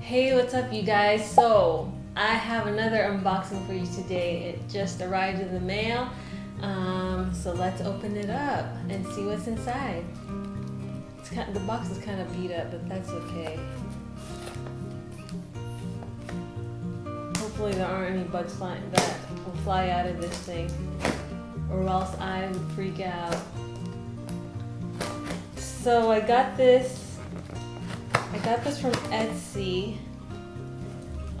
Hey, what's up you guys? So I have another unboxing for you today. It just arrived in the mail. So let's open it up and see what's inside. The box is kind of beat up, but that's okay. Hopefully there aren't any bugs that will fly out of this thing, or else I would freak out. So I got this from Etsy.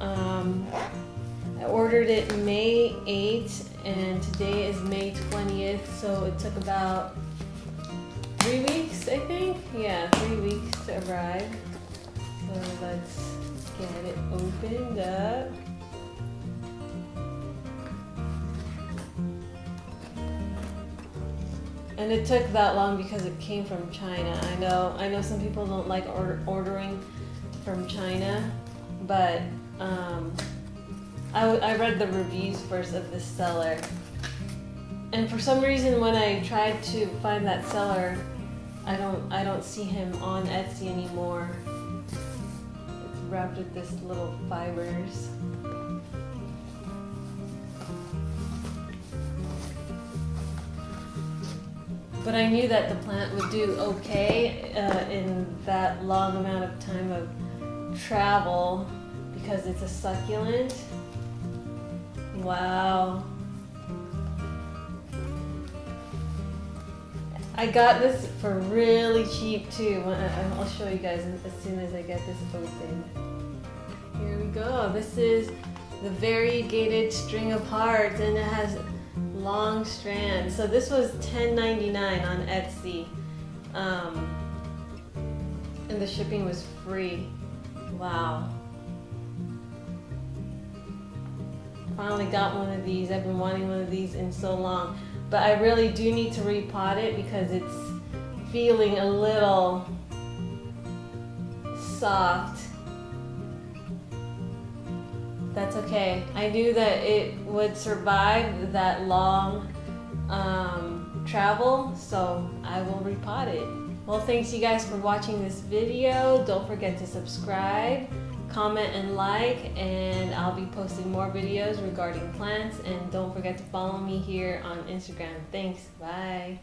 I ordered it May 8th and today is May 20th, so it took about 3 weeks, I think. Yeah, 3 weeks to arrive. So let's get it opened up. And it took that long because it came from China. I know some people don't like ordering from China, but I read the reviews first of this seller. And for some reason when I tried to find that seller, I don't see him on Etsy anymore. It's wrapped with this little fibers. But I knew that the plant would do okay in that long amount of time of travel because it's a succulent. Wow. I got this for really cheap too. I'll show you guys as soon as I get this open. Here we go. This is the variegated string of hearts, and it has long strands. So this was $10.99 on Etsy, and the shipping was free. Wow. Finally got one of these. I've been wanting one of these in so long, but I really do need to repot it because it's feeling a little soft. That's okay. I knew that it would survive that long travel, so I will repot it. Well, thanks you guys for watching this video. Don't forget to subscribe, comment, and like, and I'll be posting more videos regarding plants. And don't forget to follow me here on Instagram. Thanks. Bye.